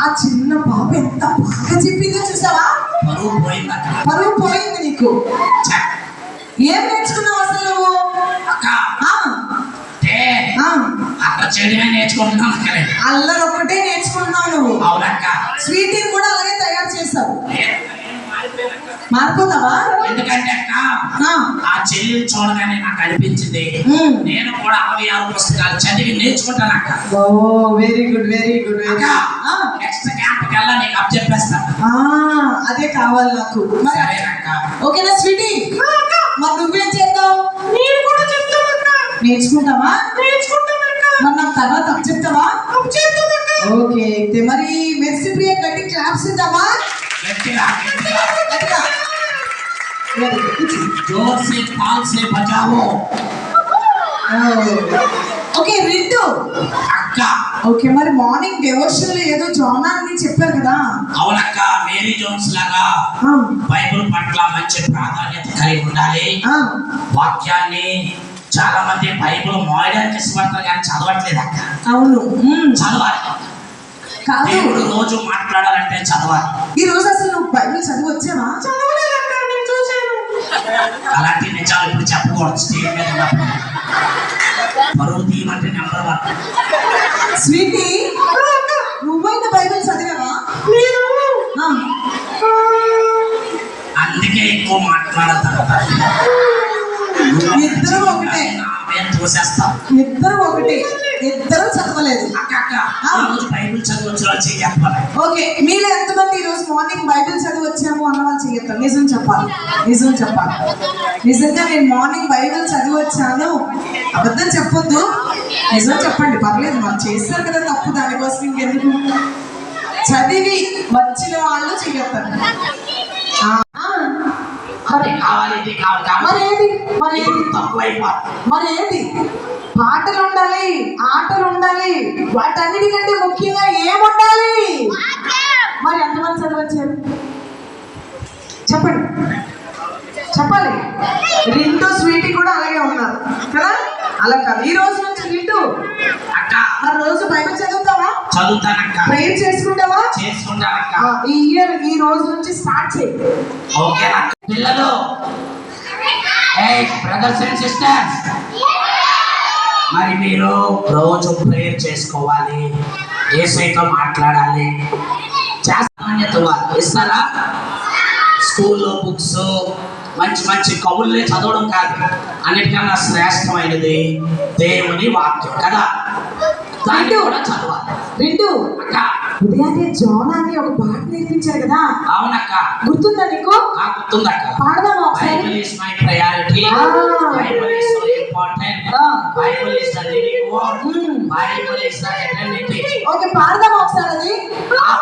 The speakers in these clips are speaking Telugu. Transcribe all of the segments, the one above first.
ఆ చిన్న పాప ఎంత బాగా చెప్పిందో చూసావా? పరువు పోయింది నీకు. ఏం నేర్చుకున్నావు అసలు నువ్వు? అల్లరి ఒక్కటే నేర్చుకున్నావు నువ్వు. స్వీట్ కూడా అలాగే తయారు చేస్తావు. మారిపోతావా? ఎందుకంటే అక్క ఆ చెల్లిని చూడగానే నాకు అనిపించింది నేను కూడా 66 పుస్తకాలు చదివి నేర్చుకుంటాను అక్క. Very good very good. Next camp కల్లా నీకు అప్ చెప్పేస్తాను. అదే కావాలి నాకు. ఓకేనా స్వీటీ? మరి నువ్వేం చేద్దావు? నేను కూడా చెప్తాను అక్క. నేర్చుకుంటావా? మరి నాకు తర్వాత అప్ చెప్తావా? ఓకే అయితే మరి మెర్సీ ప్రియ గట్టి క్లాప్స్ ఇద్దామా? जोर से ताल से बजाओ. ఓకే రింటూ అక్క. ఓకే మరి మార్నింగ్ డివోషన్ ఏదో జోనా అని చెప్పారు కదా? అవునక్క. మేరీ జోన్స్ లాగా బైబిల్ పట్ల మంచి ప్రాధాన్యత కలిగి ఉండాలి. వాక్యాన్ని చాలా మంది బైబిల్ మోయడానికి ఇష్టపడతారు కానీ చదవట్లేదు అక్క. అవును చదవాలి. దేవుడు రోజు మాట్లాడాలంటే చదవాలి. ఈ రోజు అసలు నువ్వు బైబిల్ చదివి వచ్చావా? చదవలేదక్క, నేను చూశాను. అలాంటి నిజాలు ఇప్పుడు చెప్పకూడదు. స్టేజ్ మీద ఉన్నప్పుడు పరువు తీయమంటే నెంబర్ 1. స్వీటీ నువ్వైనా బైబిల్ చదివావా? అందుకే ఎక్కువ మాట్లాడతారు. ఇద్దరు ఒకటే. చూసేస్తాం. ఇద్దరు ఒకటే. ఇద్దరు చదవలేదు. బైబిల్ చదివచ్చు చెప్పాలి. ఓకే మీరు ఎంతమంది ఈ రోజు మార్నింగ్ బైబిల్ చదివి వచ్చాము అన్న వాళ్ళు చెయ్యొద్దు. నిజం చెప్పాలి. నిజం చెప్పాలి. నిజంగా నేను మార్నింగ్ బైబిల్ చదివి వచ్చాను. అబద్ధం చెప్పొద్దు. నిజం చెప్పండి. పర్లేదు మనం చేస్తారు కదా తప్పు. దానికోసం ఇంకెందుకు? చదివి వచ్చిన వాళ్ళు చెయ్యొద్దు. మరేది పాటలు ఉండాలి, ఆటలు ఉండాలి. వాటన్నిటికంటే ముఖ్యంగా ఏముండాలి? మరి ఎంతమంది చదవచ్చారు చెప్పండి? చెప్పాలి. రింటూ స్వీటీ కూడా అలాగే ఉన్నారు కదా? అలా కాదు. ఈ రోజు నుంచి రింటూ మరి రోజు బైబిల్ చదువుతావా? చదువుతానక్క. ప్రేయర్ చేసుకుంటావా? చేసుకుంటానక్క. ఈ ఇయర్ ఈ రోజు నుంచి స్టార్ట్ చేయి. ఓకే అక్క. పిల్లలు, బ్రదర్స్ అండ్ సిస్టర్స్, మరి మీరు రోజు ప్రేయర్ చేసుకోవాలి. యేసుతో మాట్లాడాలి. ఇస్తారా? స్కూల్లో బుక్స్ మంచి మంచి కవుల్ని చదవడం కాదు, అన్నిటికన్నా శ్రేష్టమైనది దేవుని వాక్యం కదా. దాన్ని కూడా చదవాలి. వింటూ అక్క ఉదయాన్నే జోనా అని ఒక పాట నేర్పించారు కదా? అవునక్క. గుర్తుందా నీకు? గుర్తుందక్క. పాడదామా ఒకసారి? Bible is my priority. Bible is so important. Bible is the living word. Bible is the eternity. Okay పాడదామా ఒకసారి అది?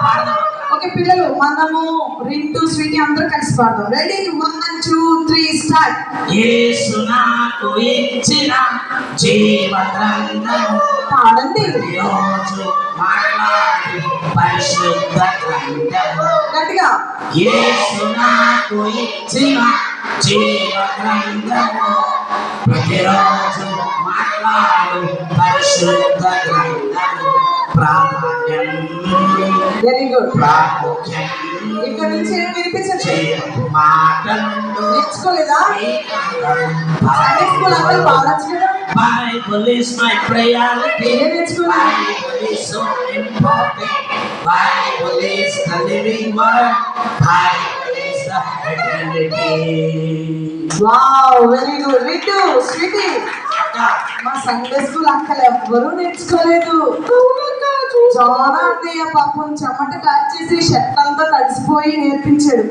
పాడదాం. ఓకే పిల్లలు, మనము రింటూ స్వీటీ అందరూ కలిసి పాడదాం. రెడీ? 1 2 3 స్టార్ట్. యేసు నాకు ఇచ్చిన జీవ గ్రంథము. పాడండి. రోజు మాట్లాడి పరిశుద్ధ గ్రంథము. గట్టిగా. యేసు నాకు ఇచ్చిన జీవ గ్రంథము. ప్రతిరోజు మాట్లాడు పరిశుద్ధ గ్రంథము. ప్రాధాన్యం. Very good. ప్రాముఖ్యం. ఇక్కడ నుంచి ఏం వినిపించట్లేదు. మాటలు నేర్చుకోలేదా? సండే స్కూల్ అందరూ పాడొచ్చు కదా? Bible is my priority. Bible is so important. Bible is the living word. Bible is the eternity. Wow, very good. Ritu, sweetie. మా సండే స్కూల్ అక్కలు ఎవ్వరూ నేర్చుకోలేదు. చాలా అన్నయ్య పాపం చెమట కాచేసి షర్ట్ అంతా తడిసిపోయి నేర్పించాడు,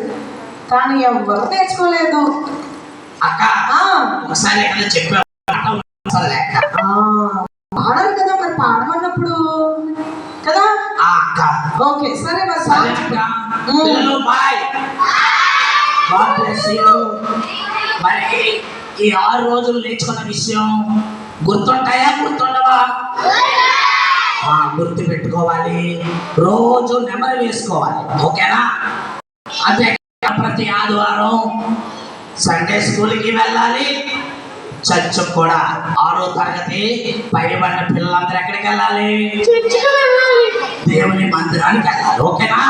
కానీ ఎవ్వరూ నేర్చుకోలేదు. అక్క ఒకసారి చెప్పా పాడాలి కదా, మరి పాడమన్నప్పుడు కదా. ఓకే సరే మరి ఈ 6 రోజులు నేర్చుకున్న విషయం గుర్తుంటాయా? గుర్తుండవా? గుర్తు పెట్టుకోవాలి. రోజు నెమరు వేసుకోవాలి. ఓకేనా? అదే ప్రతి ఆదివారం సండే స్కూల్కి వెళ్ళాలి. చర్చ్ కూడా 6వ తరగతి పైబడిన పిల్లలందరూ ఎక్కడికి వెళ్ళాలి? దేవుని మందిరానికి వెళ్ళాలి. ఓకేనా?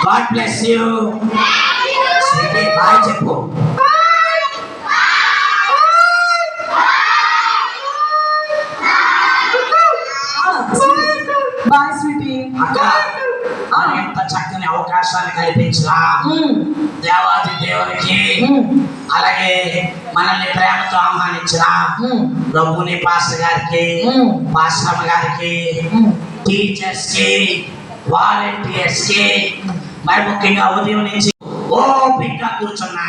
God bless you. బాయ్ చెప్పు. Bye sweetie. అక్క ఎంత చక్కని అవకాశాన్ని కల్పించినా దేవాది దేవునికి, అలాగే మనల్ని ప్రేమతో ఆహ్వానించిన ప్రభుని పాస్టర్ గారికి, పాస్టమ్మ గారికి, టీచర్స్ కి, వాలంటీర్స్ కి, మరి ముఖ్యంగా ఉదయం నుంచి ఓపికగా కూర్చున్న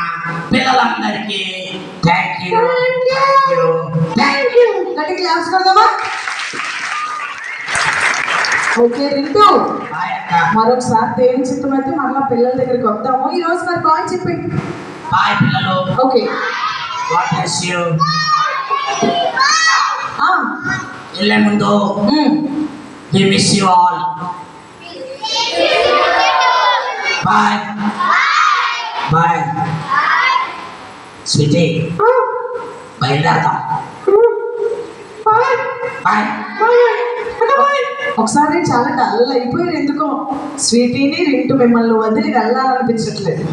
పిల్లలందరికీ thank you, thank you, thank you. గట్టి క్లాస్ కొడదామా? ఓకే రింటూ, మరొకసారి దేవుని చిత్తం అయితే మరలా పిల్లల దగ్గరికి వద్దాము. ఈ రోజు మరి బాయ్ చెప్పండి. బాయ్ పిల్లలు. Okay, God bless you. వెళ్ళే ముందు we miss you all. Bye. Bye. Sweetie, బయలుదేరతాం. బాయ్. ఒకసారి చాలా డల్ అయిపోయారు ఎందుకో. స్వీటీని రింటూ మిమ్మల్ని వదిలి వెళ్ళాలనిపించట్లేదు.